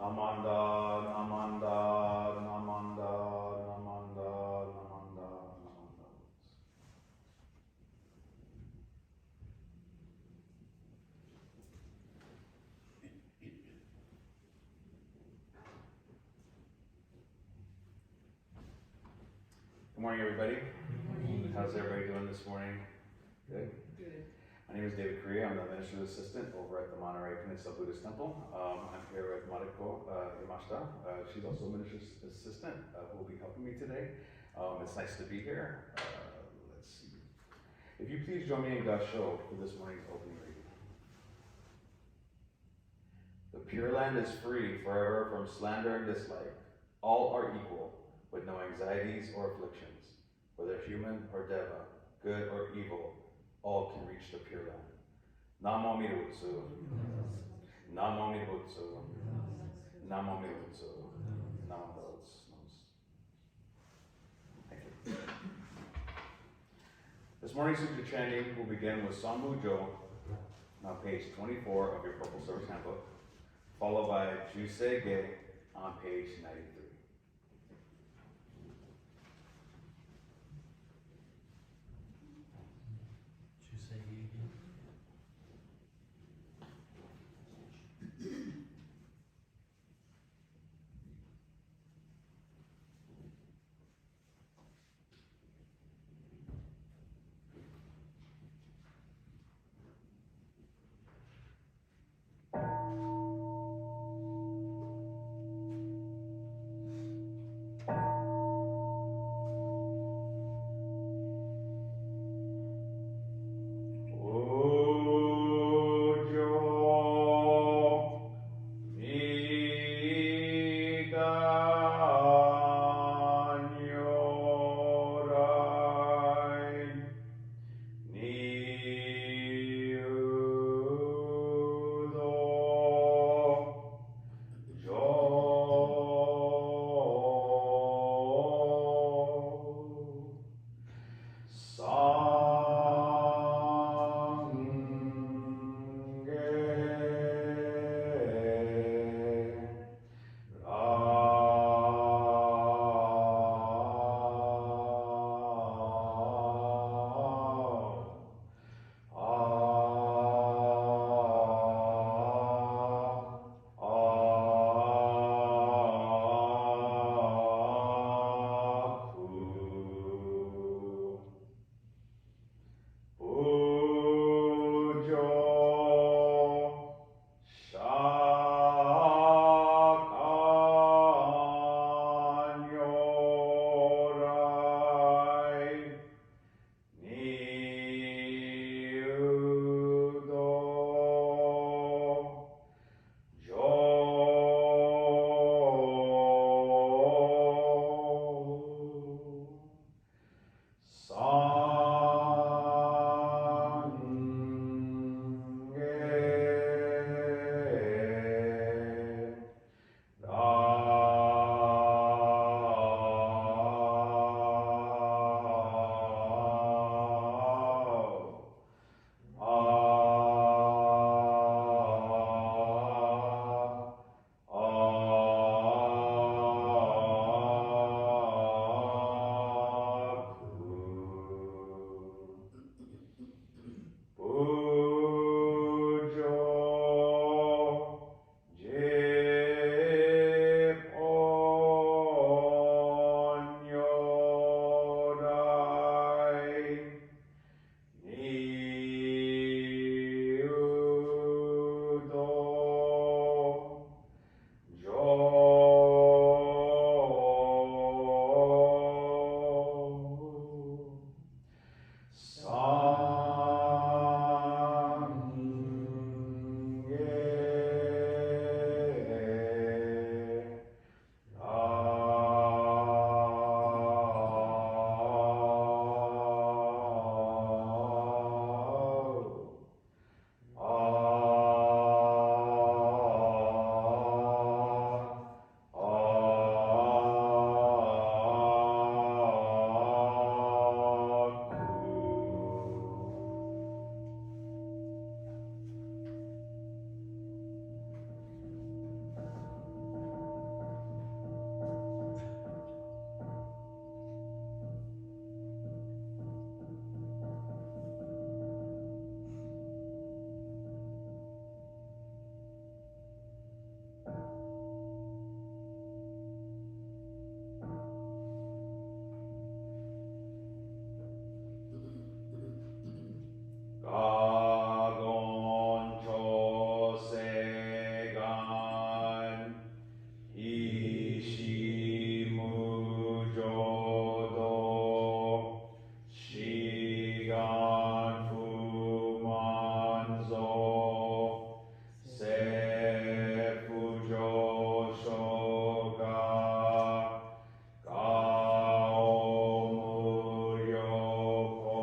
Namanda, Namanda, Namanda, Namanda, Namanda, Namanda. Good morning, everybody. How's everybody doing this morning? Good? Good. My name is David Correia. I'm the administrative assistant over at the Monterey Peninsula Buddhist Temple. I'm here with Mariko Yamashita. She's also administrative assistant who will be helping me today. It's nice to be here. Let's see. If you please join me in God's show for this morning's opening reading. The Pure Land is free forever from slander and dislike. All are equal, with no anxieties or afflictions, whether human or deva, good or evil, all can reach the Pure Land. Namo Mirutsu. Namo Mirutsu. Namo Mirutsu. Namo Mirutsu. Thank you. This morning's Sutra chanting will begin with Sammu Jo on page 24 of your Purple Service Handbook, followed by Jusei Ge on page 93. 가곤 조세간 이시무조도 시간 fu만소 세부조쇼가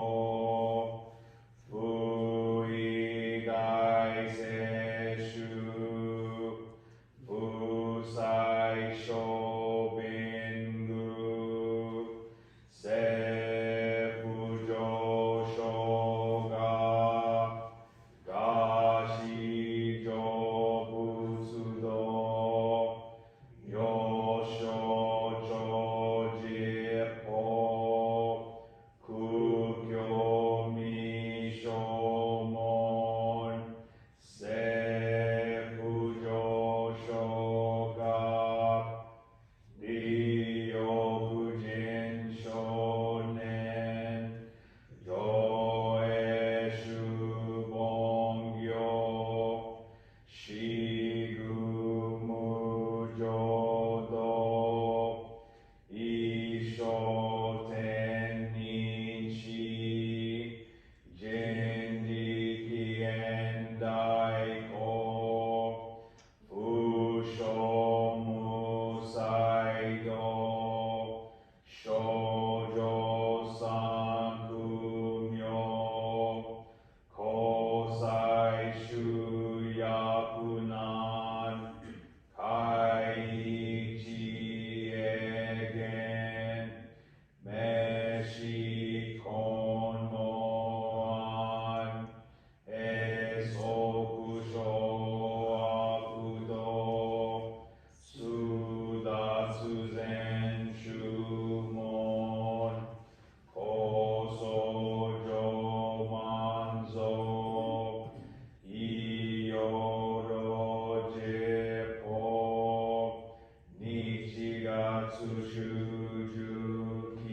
가오무료고 부이다이세슈 부사이쇼빈구 세부조쇼가 가시조부수도 요쇼조지포 국교미쇼몬 세부조쇼가 리오부진쇼넨 조에슈봉교 시구무조도 이쇼텐닌시 젠디기엔다이코 부쇼무사이도 쇼조상구묘 고사이슈야분한 가이지에겐 메시콘모한 에소구쇼아부도 수다수젠슈몬 고소조만소 이요로제포 니치가츠슈주키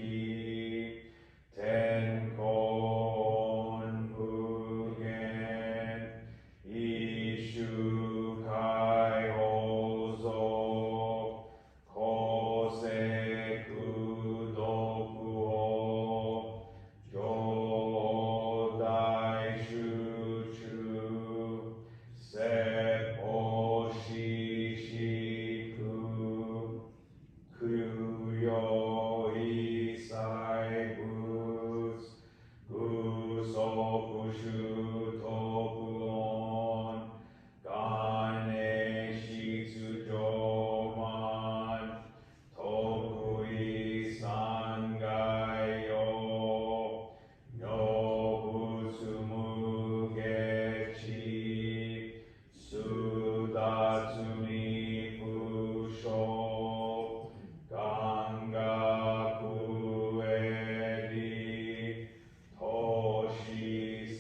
텐콘부겐 이슈카이호소 고세쿠도쿠호 조다이슈추 세포시시쿠 그요이사이부스 구소구슈토구온 가네시수조만 토구이산가요 요부스무게치 수다츠미부쇼 강가구에리 토시사이쇼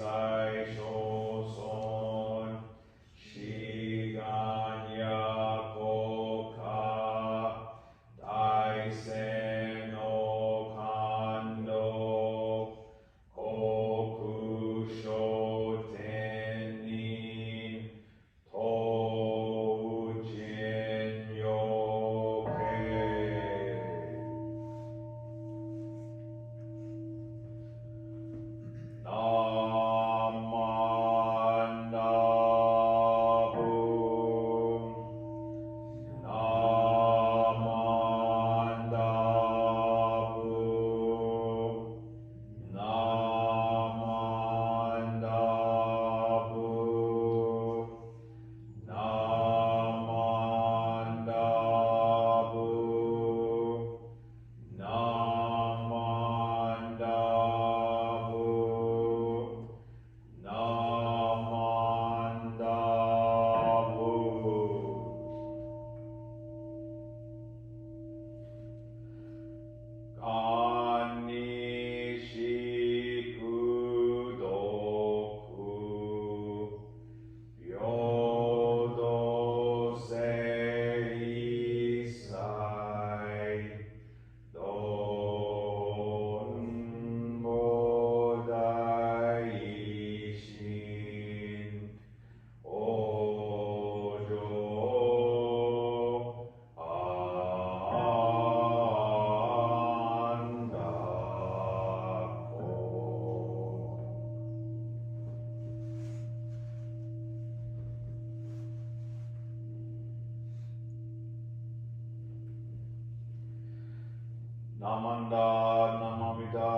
Namanda, Namamida,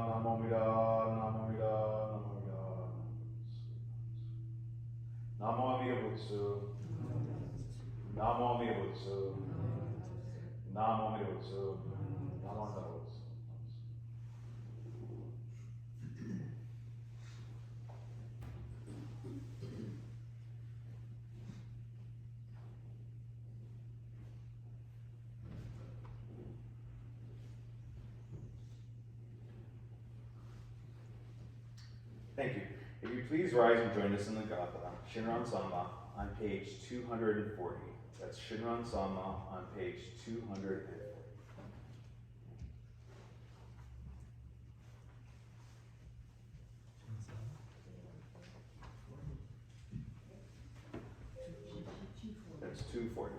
Namamida, Namamida, Namamida. Namo Amida Butsu. Namo Amida Butsu. Namo Amida Butsu. Namo Amida Butsu. Thank you. If you please rise and join us in the Gatha, Shinran Sama, on page 240. That's Shinran Sama on page 240. That's 240.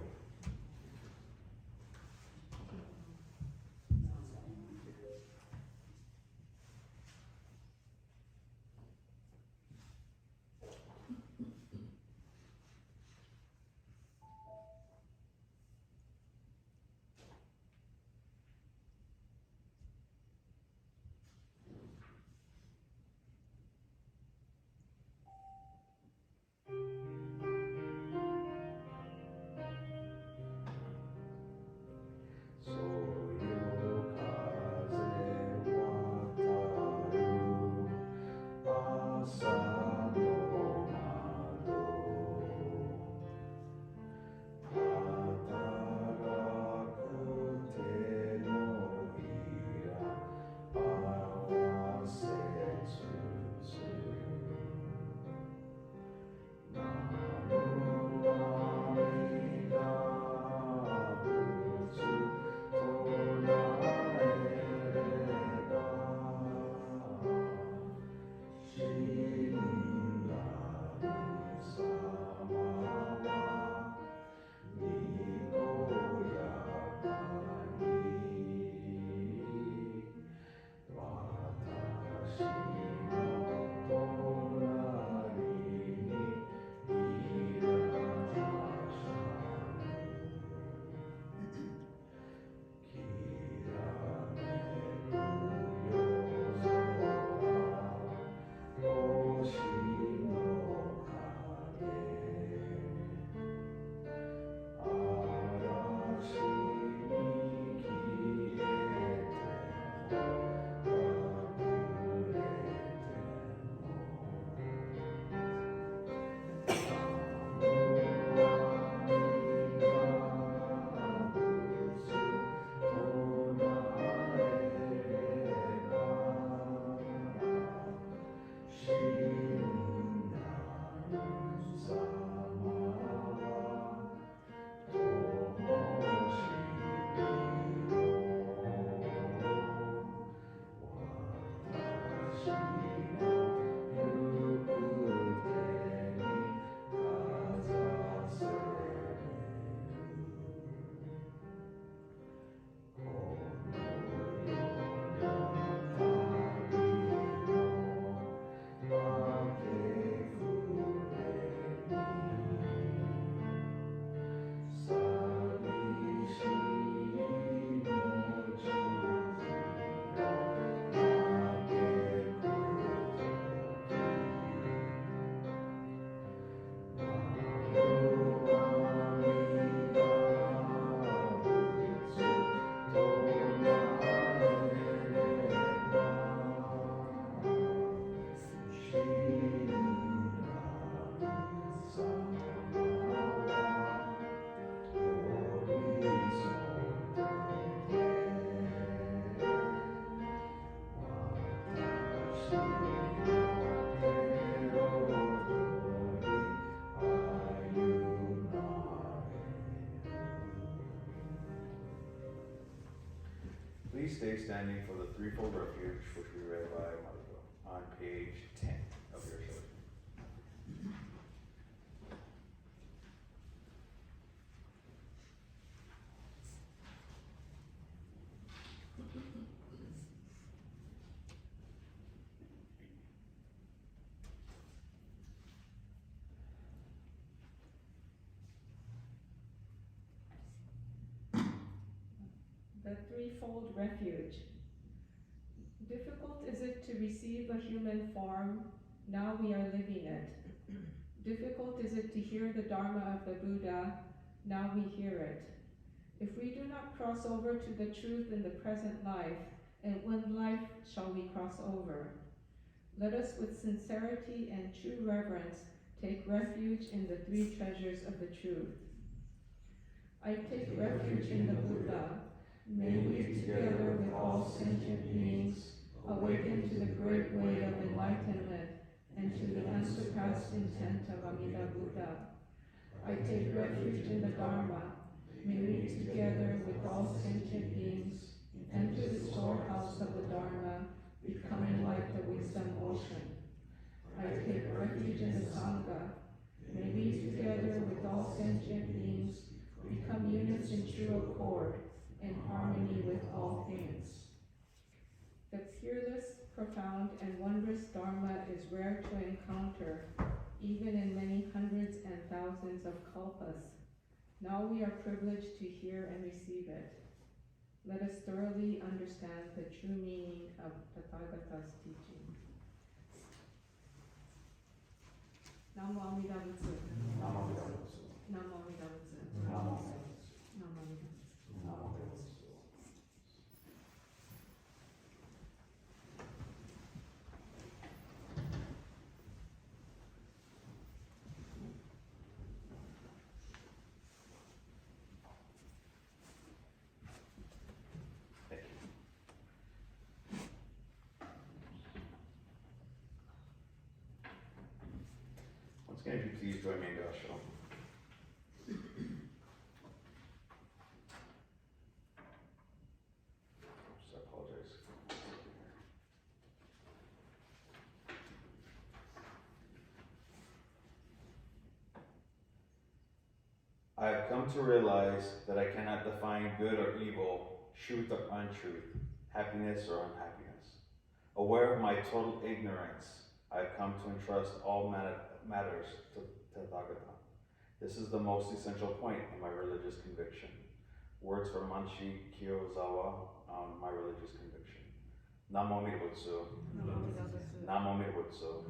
Please stay standing for the threefold refuge, which we read by Marco on page 10 of your show. The threefold refuge. Difficult is it to receive a human form, now we are living it. Difficult is it to hear the Dharma of the Buddha, now we hear it. If we do not cross over to the truth in the present life, and when life shall we cross over? Let us with sincerity and true reverence take refuge in the three treasures of the truth. I take refuge in the Buddha. May we together with all sentient beings awaken to the great way of enlightenment and to the unsurpassed intent of Amida Buddha. I take refuge in the Dharma. May we together with all sentient beings enter the storehouse of the Dharma, becoming like the wisdom ocean. I take refuge in the Sangha. May we together with all sentient beings become units in true accord, in harmony with all things. The peerless, profound, and wondrous Dharma is rare to encounter, even in many hundreds and thousands of kalpas. Now we are privileged to hear and receive it. Let us thoroughly understand the true meaning of Tathagata's teaching. Namo Amida Butsu. Namo Amida Butsu. Namo Amida Butsu. Namo Namo Amida Butsu. Namo Amida Butsu. Thank you. Once again, if you please join me in Gasho. I apologize. I have come to realize that I cannot define good or evil, truth or untruth, happiness or unhappiness. Aware of my total ignorance, I have come to entrust all matters to Tathagata. This is the most essential point in my religious conviction. Words from Manshi Kyozawa on my religious conviction. Namo Amida Butsu. Namo Amida Butsu. Namo Amida Butsu.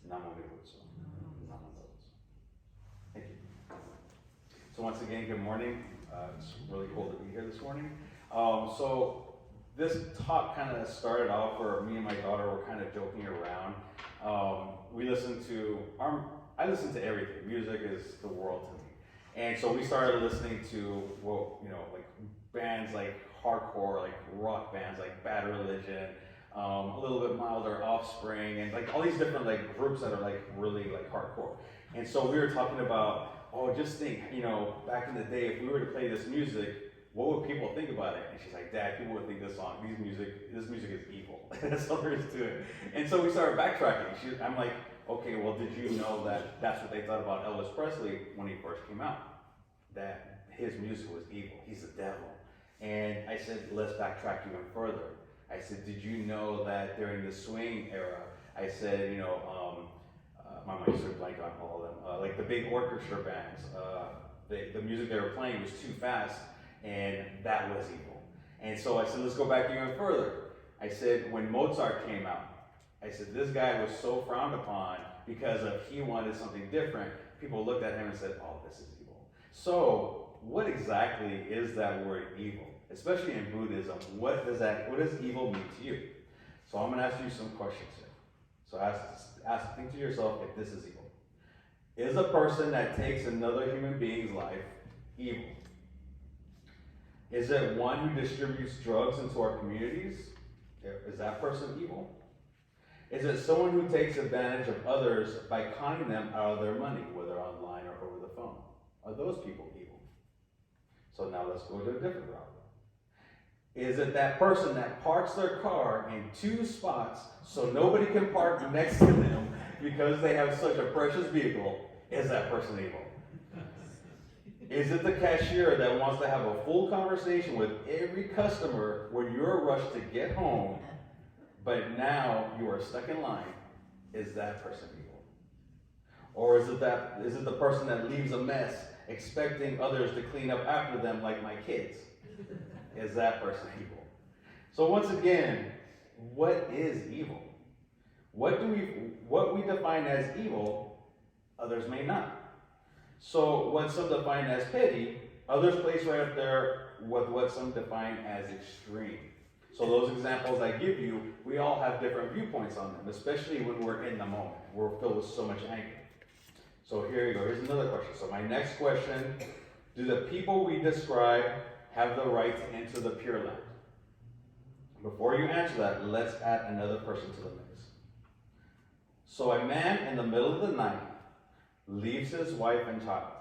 Namo Amida Butsu. Thank you. So once again, good morning. It's really cool to be here this morning. So this talk kind of started off where me and my daughter were kind of joking around. I listen to everything. Music is the world to me. And so we started listening to, like bands like hardcore, like rock bands, like Bad Religion, a little bit milder Offspring, and like all these different like groups that are like really like hardcore. And so we were talking about, just think, back in the day, if we were to play this music, what would people think about it? And she's like, Dad, people would think this music is evil. That's all there is to it. And so we started backtracking. I'm like, okay, well, did you know that that's what they thought about Elvis Presley when he first came out? That his music was evil. He's the devil. And I said, let's backtrack even further. I said, did you know that during the swing era, I said, my mind's so blank on all of them, like the big orchestra bands, the music they were playing was too fast, and that was evil. And so I said, let's go back even further. I said, when Mozart came out, I said, this guy was so frowned upon because he wanted something different. People looked at him and said, oh, this is evil. So what exactly is that word evil? Especially in Buddhism, what does evil mean to you? So I'm going to ask you some questions here. So think to yourself if this is evil. Is a person that takes another human being's life evil? Is it one who distributes drugs into our communities? Is that person evil? Is it someone who takes advantage of others by conning them out of their money, whether online or over the phone? Are those people evil? So now let's go to a different route. Is it that person that parks their car in two spots so nobody can park next to them because they have such a precious vehicle? Is that person evil? Is it the cashier that wants to have a full conversation with every customer when you're rushed to get home, but now you are stuck in line? Is that person evil? Or is it the person that leaves a mess expecting others to clean up after them, like my kids? is that person evil? So once again, what is evil? What we define as evil, others may not. So what some define as petty, others place right up there with what some define as extreme. So those examples I give you, we all have different viewpoints on them, especially when we're in the moment. We're filled with so much anger. So here you go. Here's another question. So my next question, do the people we describe have the right to enter the Pure Land? Before you answer that, let's add another person to the mix. So a man in the middle of the night leaves his wife and child.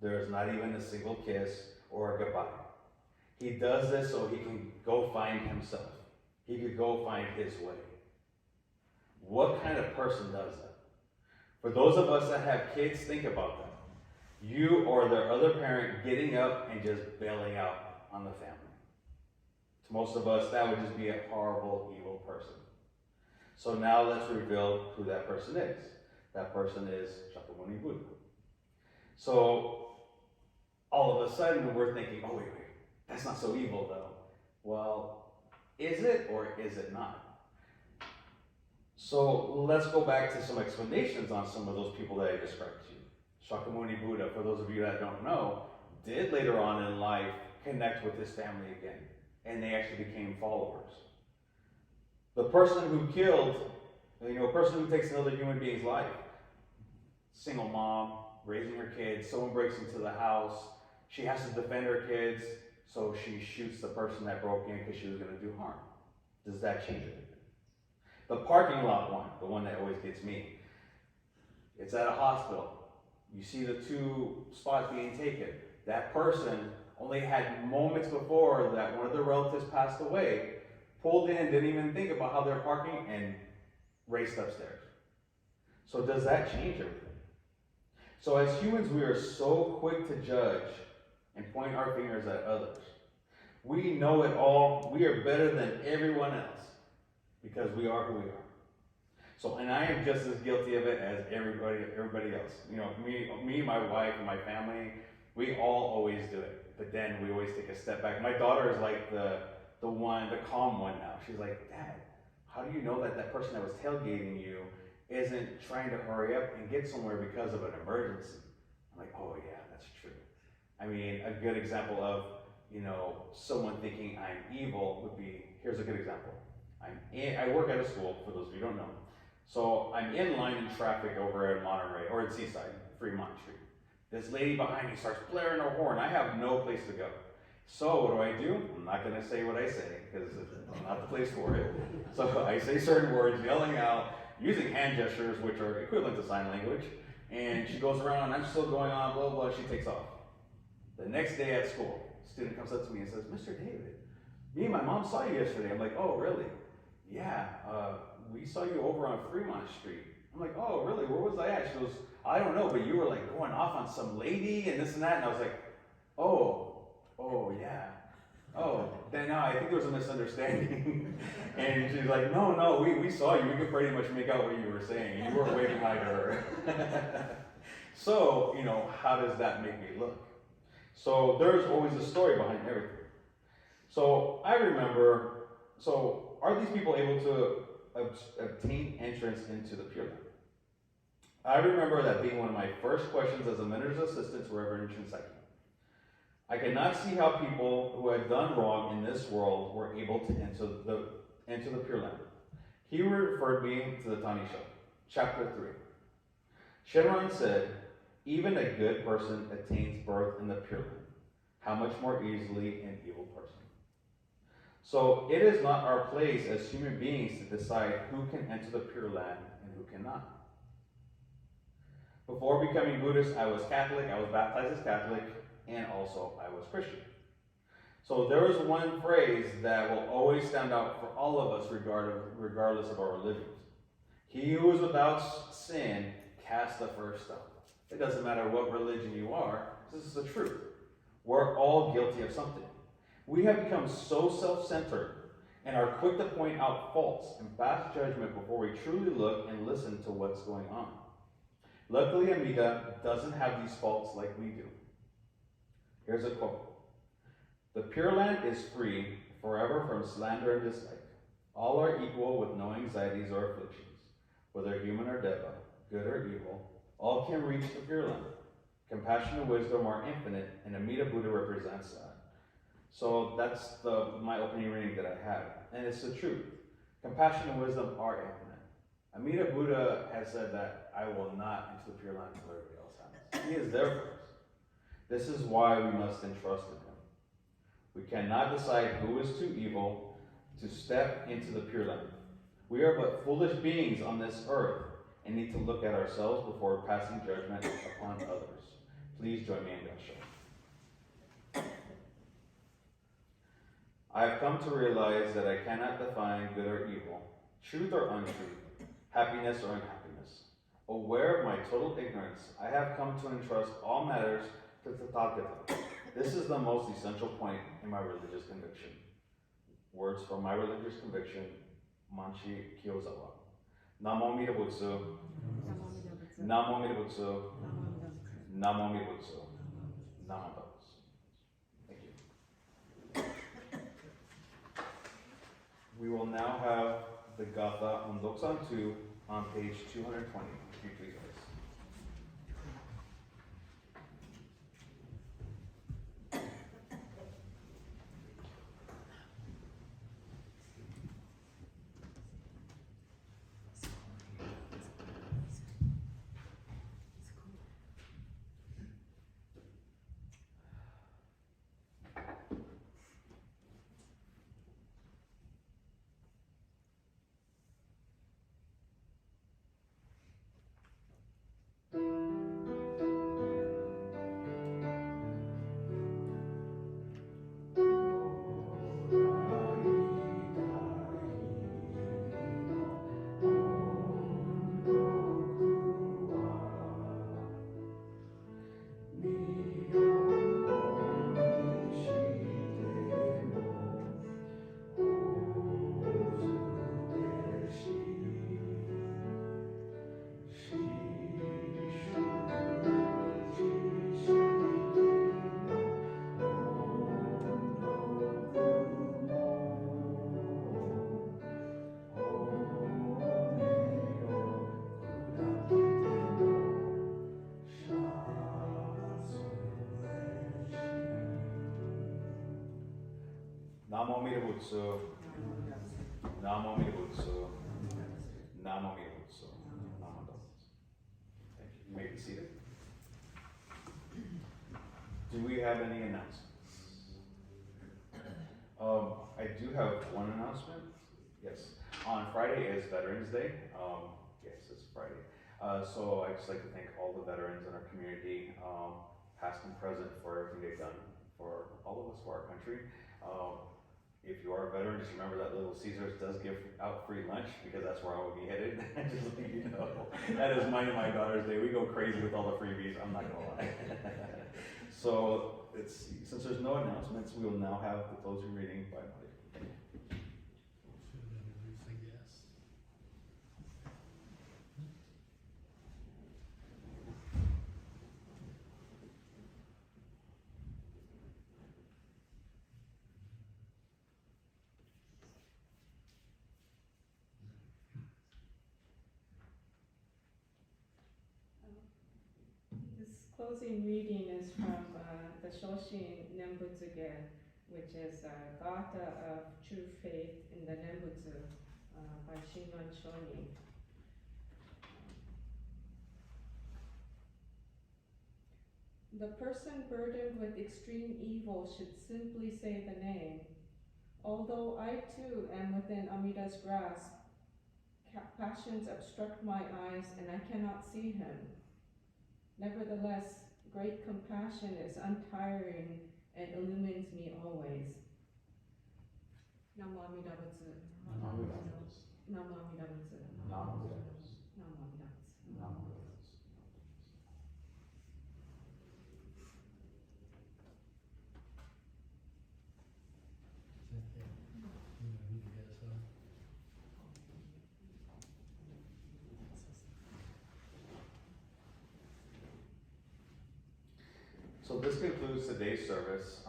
There is not even a single kiss or a goodbye. He does this so he can go find himself. He could go find his way. What kind of person does that? For those of us that have kids, think about that. You or their other parent getting up and just bailing out on the family. To most of us, that would just be a horrible, evil person. So now let's reveal who that person is. That person is Shakyamuni Buddha. So all of a sudden we're thinking, oh wait, that's not so evil though. Well, is it or is it not? So let's go back to some explanations on some of those people that I described to you. Shakyamuni Buddha, for those of you that don't know, did later on in life connect with his family again, and they actually became followers. The person who killed, a person who takes another human being's life, single mom, raising her kids, someone breaks into the house, she has to defend her kids, so she shoots the person that broke in because she was going to do harm. Does that change anything? The parking lot one, the one that always gets me. It's at a hospital. You see the two spots being taken. That person only had moments before that one of their relatives passed away, pulled in, didn't even think about how they're parking, and raced upstairs. So does that change everything? So as humans, we are so quick to judge and point our fingers at others. We know it all. We are better than everyone else because we are who we are. So, and I am just as guilty of it as everybody else. Me, my wife, and my family, we all always do it. But then we always take a step back. My daughter is like the calm one now. She's like, Dad, how do you know that person that was tailgating you isn't trying to hurry up and get somewhere because of an emergency? I'm like, oh yeah, that's true. I mean, a good example of, someone thinking I'm evil would be, here's a good example. I work at a school, for those of you who don't know. So I'm in line in traffic over at Monterey, or at Seaside, Fremont Street. This lady behind me starts blaring her horn. I have no place to go. So what do? I'm not going to say what I say, because it's not the place for it. So I say certain words, yelling out, using hand gestures, which are equivalent to sign language. And she goes around, I'm still going on, blah, blah, she takes off. The next day at school, a student comes up to me and says, Mr. David, me and my mom saw you yesterday. I'm like, oh, really? Yeah, we saw you over on Fremont Street. I'm like, oh, really? Where was I at? She goes, I don't know, but you were like going off on some lady and this and that. And I was like, oh, yeah. Oh, then I think there was a misunderstanding. And she's like, no, we saw you. We could pretty much make out what you were saying. You weren't waving hi to her. So, how does that make me look? So there's always a story behind everything. So I remember, are these people able to obtain entrance into the Pure Land? I remember that being one of my first questions as a minister's assistant to Reverend Shinseki. I could not see how people who had done wrong in this world were able to enter the Pure Land. He referred me to the Tanisha, chapter 3. Shenron said, even a good person attains birth in the Pure Land. How much more easily an evil person? So it is not our place as human beings to decide who can enter the Pure Land and who cannot. Before becoming Buddhist, I was Catholic, I was baptized as Catholic, and also I was Christian. So there is one phrase that will always stand out for all of us regardless of our religions. He who is without sin, cast the first stone. It doesn't matter what religion you are, this is the truth. We're all guilty of something. We have become so self-centered and are quick to point out faults and pass judgment before we truly look and listen to what's going on. Luckily, Amida doesn't have these faults like we do. Here's a quote. The Pure Land is free forever from slander and dislike. All are equal with no anxieties or afflictions, whether human or deva, good or evil. All can reach the Pure Land. Compassion and wisdom are infinite, and Amida Buddha represents that. So that's my opening reading that I had, and it's the truth. Compassion and wisdom are infinite. Amida Buddha has said that I will not into the Pure Land until everybody else has. He is there for us. This is why we must entrust in him. We cannot decide who is too evil to step into the Pure Land. We are but foolish beings on this earth and need to look at ourselves before passing judgment upon others. Please join me in Gasho. I have come to realize that I cannot define good or evil, truth or untruth, happiness or unhappiness. Aware of my total ignorance, I have come to entrust all matters to Tathagata. This is the most essential point in my religious conviction. Words from my religious conviction, Manchi Kyozawa. Namo Amida Butsu. Namo Amida Butsu. Namo Amida Butsu. Namo Butsu. Thank you. We will now have the Gatha on Doksan 2 on page 220. If you please, guys. Namo Amida Butsu. Namo Amida Butsu. Namo Amida Butsu. Namo Amida Butsu. Thank you. You may be seated. Do we have any announcements? I do have one announcement. Yes. On Friday is Veterans Day. Yes, it's Friday. So I'd just like to thank all the veterans in our community, past and present, for everything they've done for all of us, for our country. If you are a veteran, just remember that Little Caesars does give out free lunch, because that's where I will be headed. Just letting you know. That is mine and my daughter's day. We go crazy with all the freebies, I'm not gonna lie. So since there's no announcements, we will now have the closing reading by Malik. This closing reading is from the Shoshin Nembutsuge, which is a Gata of True Faith in the Nembutsu by Shinran Shonin. The person burdened with extreme evil should simply say the name. Although I too am within Amida's grasp, passions obstruct my eyes and I cannot see him. Nevertheless, great compassion is untiring and illumines me always. Namo Amida Butsu. Namo Amida Butsu. Namo Amida Butsu. Namo Amida Butsu. Namo Amida Butsu. Namo Amida Butsu. So this concludes today's service.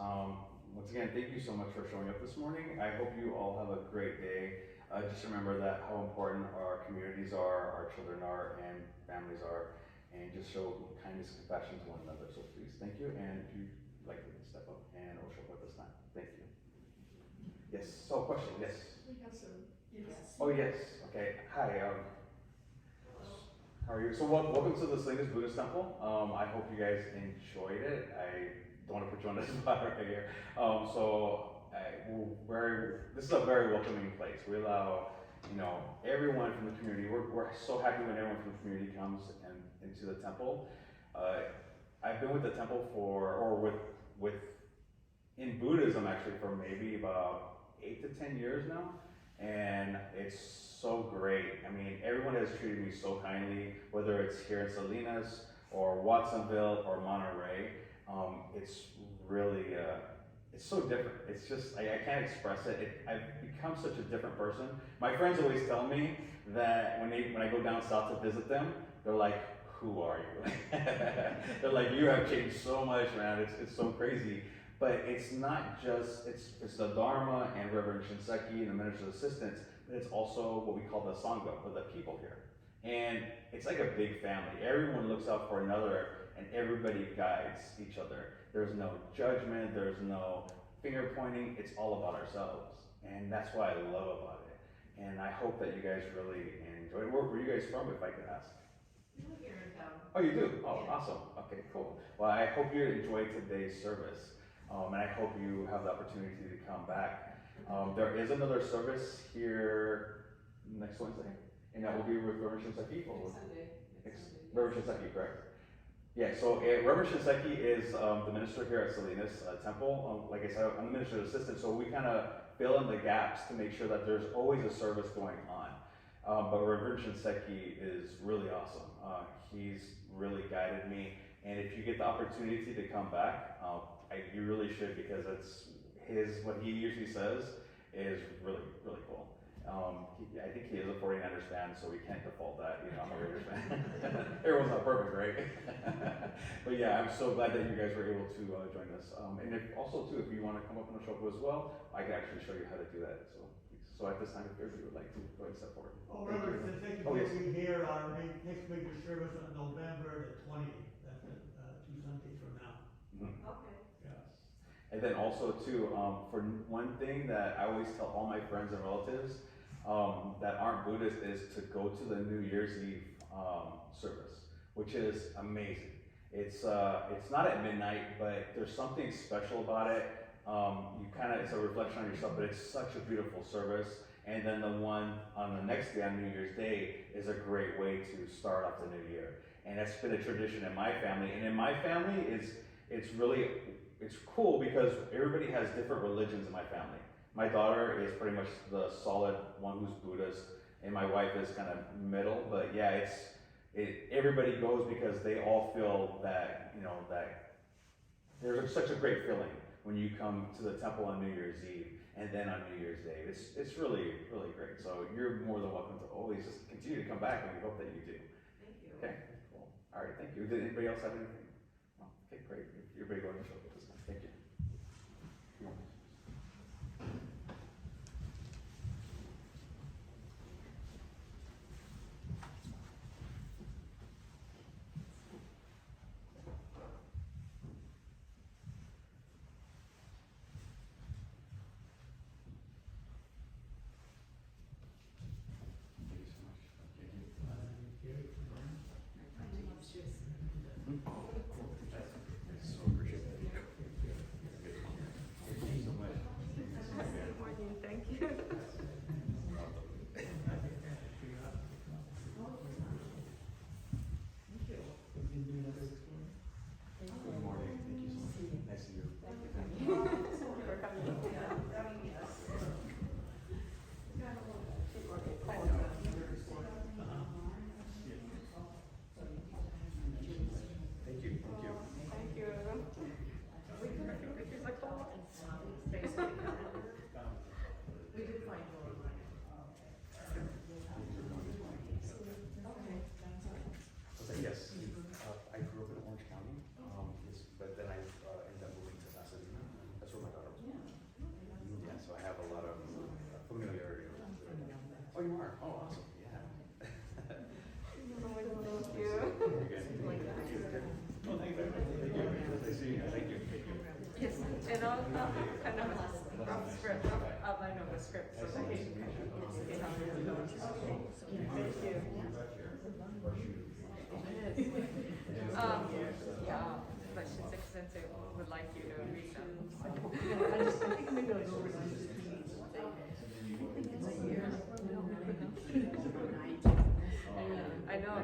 once again, thank you so much for showing up this morning. I hope you all have a great day. Just remember that how important our communities are, our children are, and families are, and just show kindness and compassion to one another. So please, thank you. And if you'd like to step up and worship with us now, thank you. Yes. So, question. Yes. We have some. Yes. Oh yes. Okay. Hi. How are you? So welcome to the Salinas Buddhist Temple. I hope you guys enjoyed it. I don't want to put you on the spot right here. This is a very welcoming place. We allow, everyone from the community. We're so happy when everyone from the community comes into the temple. I've been with the temple in Buddhism actually for maybe about 8 to 10 years now. And it's so great. I mean, everyone has treated me so kindly, whether it's here in Salinas or Watsonville or Monterey. It's really, it's so different. It's just, I can't express it. I've become such a different person. My friends always tell me that when I go down south to visit them, they're like, who are you? They're like, you have changed so much, man. It's so crazy. But it's not just, it's the Dharma and Reverend Shinseki and the Minister's Assistants, but it's also what we call the Sangha, or the people here. And it's like a big family. Everyone looks out for another, and everybody guides each other. There's no judgment, there's no finger pointing, it's all about ourselves. And that's what I love about it. And I hope that you guys really enjoy it. Where were you guys from, if I could ask? We live here in town. Oh, you do? Oh, Yeah. Awesome. Okay, cool. Well, I hope you enjoyed today's service. And I hope you have the opportunity to come back. There is another service here next Wednesday, and that will be with Reverend Shinseki. Reverend Shinseki, correct? Yeah, so Reverend Shinseki is the minister here at Salinas Temple. Like I said, I'm the minister's assistant, so we kind of fill in the gaps to make sure that there's always a service going on. But Reverend Shinseki is really awesome. He's really guided me, and if you get the opportunity to come back, you really should, because what he usually says is really, really cool. I think he is a 49ers fan, so we can't default that. I'm a Raiders fan. Everyone's not perfect, right? But yeah, I'm so glad that you guys were able to join us. And if you want to come up on the show as well, I can actually show you how to do that. So at this time, if everybody would like to go ahead and step forward. Oh, Reverend, Shinseki will be here our next major service on November the 20th. That's 2 Sundays from now. Mm-hmm. Okay. And then also too, for one thing that I always tell all my friends and relatives that aren't Buddhist is to go to the New Year's Eve service, which is amazing. It's not at midnight, but there's something special about it. It's a reflection on yourself, but it's such a beautiful service. And then the one on the next day, on New Year's Day, is a great way to start off the new year. And that's been a tradition in my family. And in my family, it's cool because everybody has different religions in my family. My daughter is pretty much the solid one who's Buddhist, and my wife is kind of middle. But yeah, everybody goes because they all feel that that there's such a great feeling when you come to the temple on New Year's Eve and then on New Year's Day. It's really, really great. So you're more than welcome to always just continue to come back, and we hope that you do. Thank you. Okay, cool. All right, thank you. Did anybody else have anything? No? Okay, great. Everybody go ahead and show up with this one. Thank you. So appreciate that.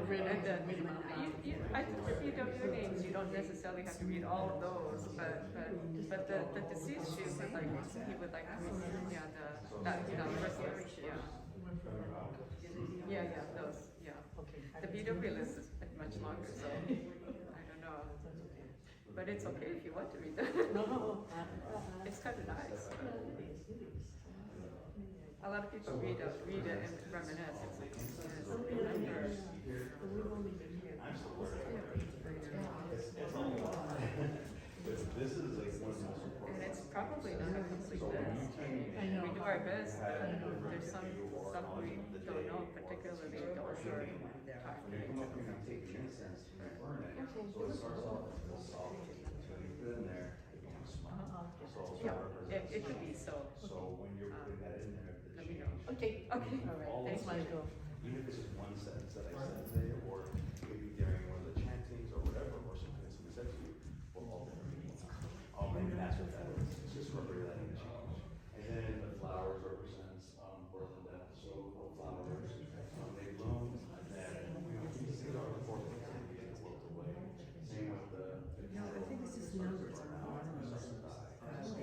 I think the BW names, you don't necessarily have to read all of those, but the deceased, she would like, he would like to read, yeah, first list, yeah. Yeah, those, yeah. The BW list is much longer, so I don't know. But it's okay if you want to read them. It's kind of nice. A lot of people read it and reminisce. It's remember. I'm still working. It's a lot. This is like one of the most important. And it's probably not a complete list. We do our best, but there's some stuff we don't know, particularly those who are talking. So it starts off as real soft. So when you put it in there, it becomes small. So Yeah, it could be so. So when you're putting that in there, the Let me change. know. Okay. Okay. All Thanks, of Michael. Even if it's just one sentence that I said today, or maybe during one of the chantings or whatever, or something that somebody said to you, will all different meanings. Maybe that's what that is. It's just representing the change. And then the flowers represents birth and death. So the flowers, they bloom, and then these are the four things that get wilt away. Same with the. No, I think it's just numbers on the bottom of it. So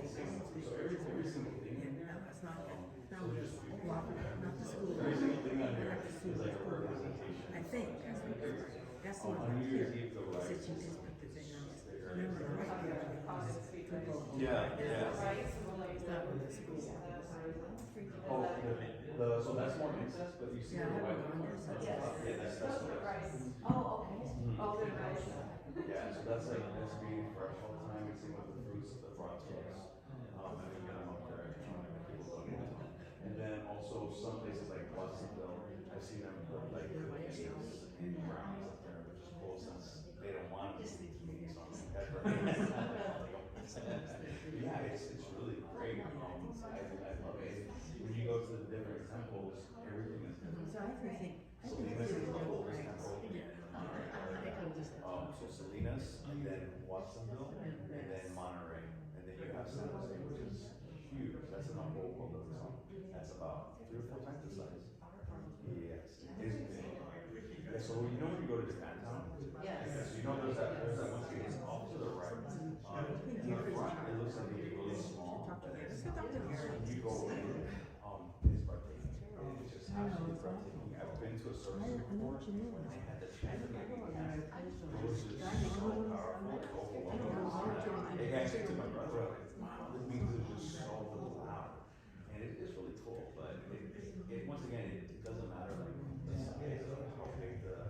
every single thing in there. No, it's not the school. Every single thing on here is like a representation. I think that's the one On New Year's here. Eve, the Said rice you is just put the thing on this. the No, early. right here. Yeah. It's not with the school. Oh, so that's more incest, but you see Yeah, the I white don't one? know. Yeah, that's what it is. Oh, okay. Mhm. Oh, they're rice. Yeah, so that's like, that's being fresh all the time, it's same with the fruits, the fructose, and then you get them up there, and people put them in. And then also some places like Watsonville, I've seen them put like cookies and brownies up there, which is cool since they don't want them to be something pepper. Yeah, it's really great, I love it. When you go to the different temples, everything is different. So I think. Salinas is the oldest temple so Salinas, and then Watsonville, and then Monterey, and then you have San Jose, which is huge. That's in a whole world of its own. That's about 3 or 4 times the size. Yes, it is big. Yeah, so you know when you go to Japantown? Yes. So you know there's that one street that's off to the right. In the front, it looks like it's really small. When you go in, it's breathtaking. It's just absolutely breathtaking. I've been to a service before, when they had the chanting at the end. It was just so powerful, so overwhelming. It actually took my brother out, like, wow, this means it's just so loud. And it is really cool, but once again, it doesn't matter like the size of how big the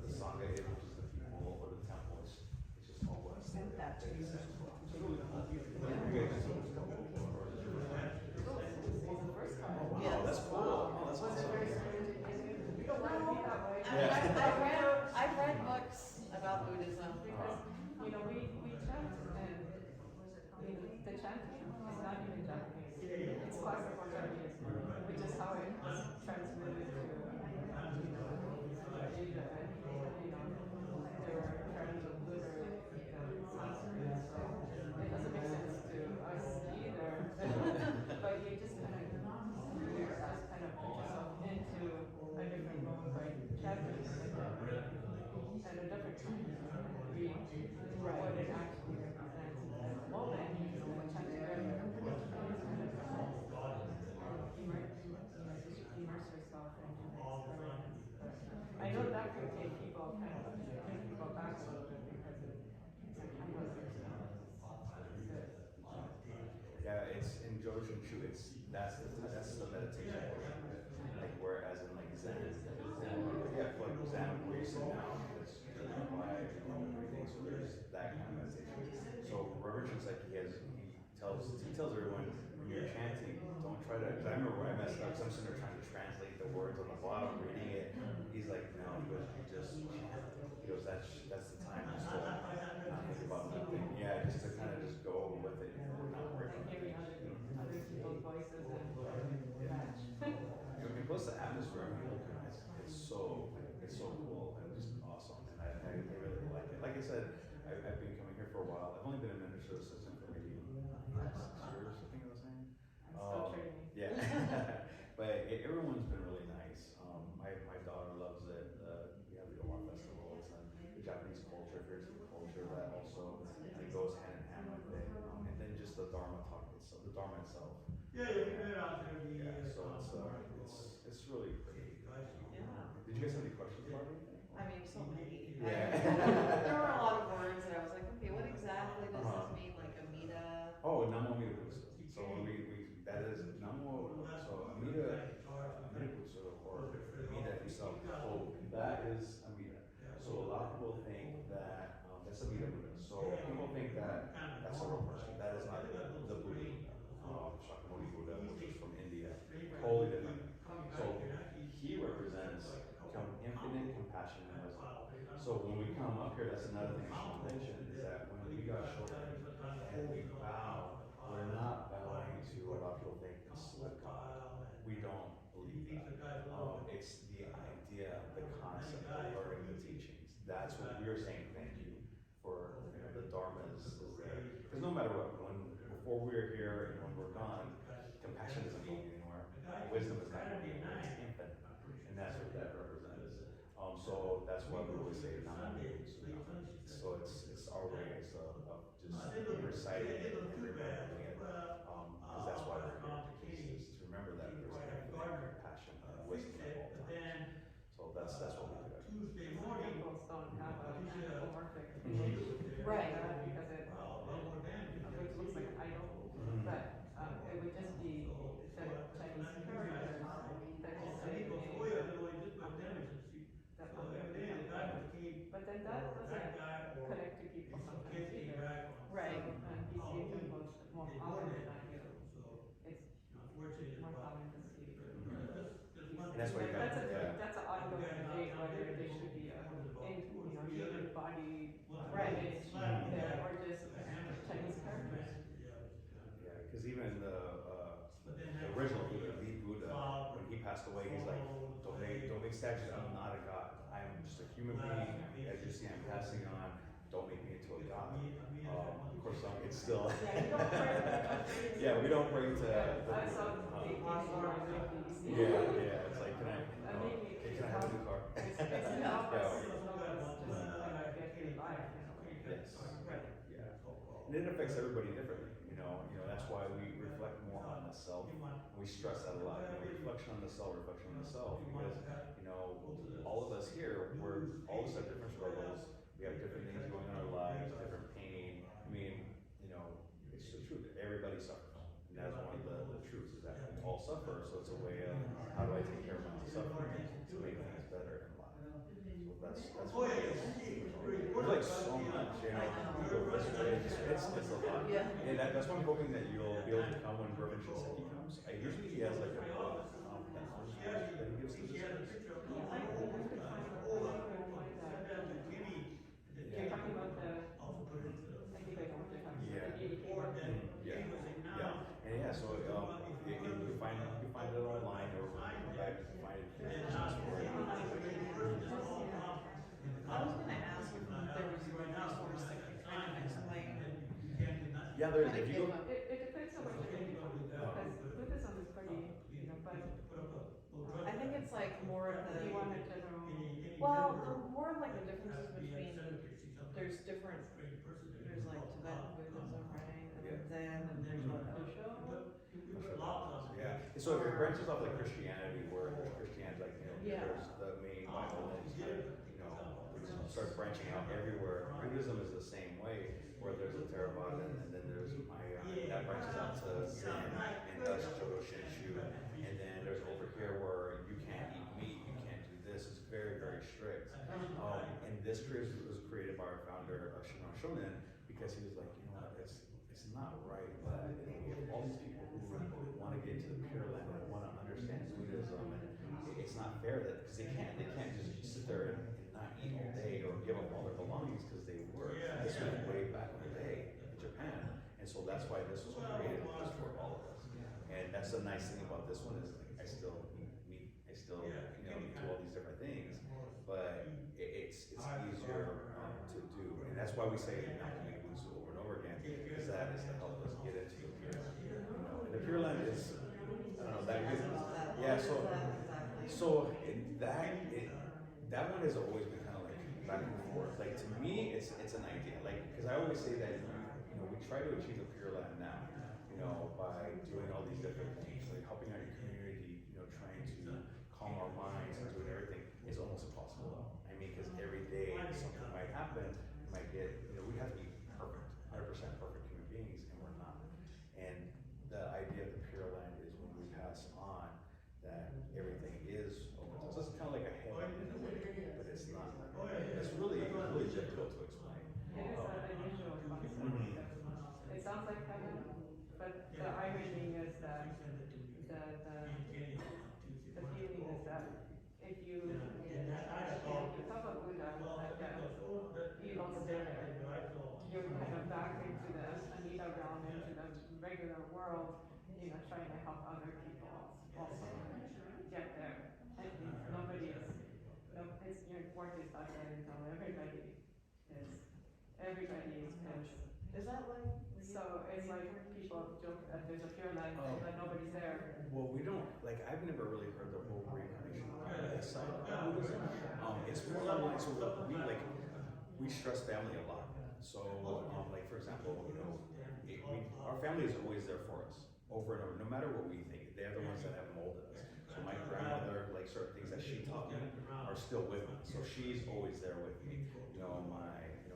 sangha is, which is the people, or the temple. It's just all what it's really cool. It's really cool. You guys just seen this couple or is it your first time? Oh, wow, that's cool. Oh, that's awesome. I've read books about Buddhism because, we chant and the chanting is not even Japanese. It's classical Chinese, which is how it was transmitted to Asia. And, they were trying to Buddha Sanskrit, so it doesn't make sense to us either. But you just kind of put yourself into a different mode by chanting at a different time. Read what it actually represents at the moment. Chanting immerse yourself into the experience. But I know that can take people back a little bit because it's a kind of Yeah, it's in Joshu Shu, that's the meditation portion of it. Like whereas in like Zen, yeah, like Zen where you sit down, it's really quiet, everything. So there's that kind of meditation. So Reverend like he tells everyone when you're chanting, don't try to. Cause I remember where I messed up. So I'm sitting there trying to translate the words on the bottom, reading it. He's like, no, he goes, you just chant. He goes, that's the time. Just to not think about nothing. Yeah, just to kind of just go with it and not worry about hearing other people's voices and match. And plus the atmosphere, I mean, it's so cool and just awesome, and I really like it. Like I said, I've been coming here for a while. I've only been a minister assistant for maybe 6 years, I think I was saying. Still training. Yeah, but everyone's been really nice. My daughter loves it. We have that also, it goes hand in hand with it. And then just the Dharma talk itself, the Dharma itself. Yeah, we've been out there, Yeah, so it's really pretty. Did you guys have any questions about it? I mean, so many. Yeah. There were a lot of words that I was like, okay, what exactly does this mean, like Amida? Oh, Namo Amida Butsu. So that is Namo, so Amida Butsu, or Amida himself. So that is Amida. So a lot of people think that that's Amida Buddha. So people think that that's a real person. That is not the Buddha. Shakyamuni Buddha, which is from India. Totally different. So he represents infinite compassion and wisdom. So when we come up here, that's another thing I should mention, is that when we got short and we bow, we're not bowing to a lot of people think it's a God. We don't believe that. It's the idea, the concept of learning the teachings. That's what we're saying thank you for. The Dharma is there. Because no matter what, before we're here and when we're gone, compassion isn't going anywhere. Wisdom is not going anywhere. It's infinite. And that's what that represents. So that's why we always say Namo Butsu. So it's our ways of just reciting it and remembering it. Because that's why we're here. Is to remember that there's infinite compassion and wisdom at all times. So that's what we do. Tuesday morning, Temples don't have an anthropomorphic shape. Right. Because it looks like an idol, but it would just be the Chinese characters that just say the name that but then that doesn't connect to people sometimes either. Right. So, BCA temples more common than I do. It's more common to see. And that's why you got, That's an ongoing debate whether they should be human body Right. image there or just Chinese characters. Yeah, because even the original Buddha, the Buddha, when he passed away, he's like, don't make statues. I'm not a god. I am just a human being. As you see, I'm passing on. Don't make me into a god. Of course, it's still. Yeah, we don't pray to. I saw the Yeah. It's like, can I have a new car? It's an office. Get through life. Yes. Yeah. And it affects everybody differently. That's why we reflect more on the self. We stress that a lot. Reflection on the self, reflection on the self. Because, all of us here, we're all of us have different struggles. We have different things going on in our lives, different pain. I mean, it's the truth. Everybody suffers. And that's one of the truths, is that we all suffer. So it's a way of, how do I take care of my suffering to make things better in life? So that's what it is. There's like so much, it's a lot. Yeah. And that's why I'm hoping that you'll be able to come when Reverend Shinseki comes. Usually he has like a book that he gives to the students. You're talking about the, I think I know what you're talking about, the 80K one. Yeah. And so you can find it online, or come back and find it. I was gonna ask if there was a resource that could kind of explain. Yeah, there's, if you go. It depends on what you're thinking about, because Buddhism is pretty, but I think it's like more of you want the, a general. well, more of like the differences between, there's different, there's like Tibetan Buddhism, right? And Yeah. Zen, and there's what, Osho? Yeah, so it branches off like Christianity, where Christianity, like, Yeah. there's the main Bible, and starts branching out everywhere. Buddhism is the same way, where there's a Theravada, and then there's that branches out to Zen, and thus Jodo Shinshu, and then there's over here where you can't eat meat, you can't do this. It's very, very strict. And this tradition was created by our founder, Shinran Shonin, because he was like, it's not right that we have all these people who want to get into the Pure Land and want to understand Buddhism, and it's not fair that, because they can't just sit there and not eat all day or give up all their belongings because they work. This was way back in the day in Japan, and so that's why this was created just for all of us. And that's the nice thing about this one, is like, I still do all these different things, but it's easier to do, and that's why we say Nakamika Butsu over and over again, because that is to help us get into the Pure Land. And the Pure Land is, I don't know, that is, yeah. So that one has always been kind of like back and forth. Like to me, it's an idea. Like because I always say that we try to achieve the Pure Land now, by doing all these different things, like helping out your community, trying to calm our minds and doing everything. It's almost impossible though. I mean, because every day something might happen, you might get, we have to be perfect, 100% perfect human beings, and we're not. And the idea of the Pure Land is when we pass on, that everything is open to us. It's kind of like a heaven in a way, but it's not. It's really difficult to explain. It is an unusual concept. It sounds like heaven, but the irony is that the feeling is that if you become a Buddha, like the evil spirit, you're kind of back into the Anita realm, into the regular world, trying to help other people also get there. And it's your work is not done until everybody is. Is that like? So it's like people joke that there's a Pure Land, but nobody's there. Well, we don't, I've never really heard the whole reincarnation on this side of Buddhism. It's more like, so we stress family a lot. So, for example, our family is always there for us, over and over, no matter what we think. They're the ones that have molded us. So my grandmother, certain things that she taught me are still with me. So she's always there with me.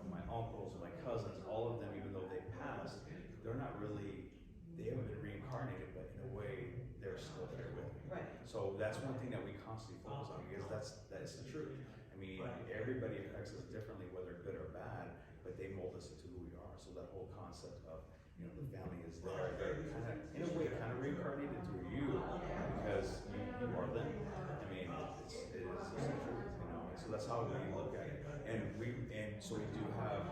My uncles, my cousins, all of them, even though they passed, they're not really, they haven't been reincarnated, but in a way, they're still there with me. Right. So that's one thing that we constantly focus on, because that's the truth. I mean, everybody affects us differently, whether good or bad, but they mold us into who we are. So that whole concept of, the family is there, they're kind of, in a way, kind of reincarnated through you, because you are them. I mean, it is just the truth, and so that's how we look at it. And so we do have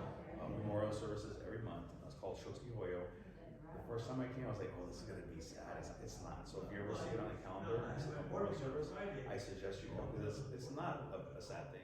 memorial services every month. It's called Shotsuki Hoyo. The first time I came, I was like, oh, this is gonna be sad. It's not. So if you ever see it on the calendar, it's a memorial service, I suggest you come, because it's not a sad thing.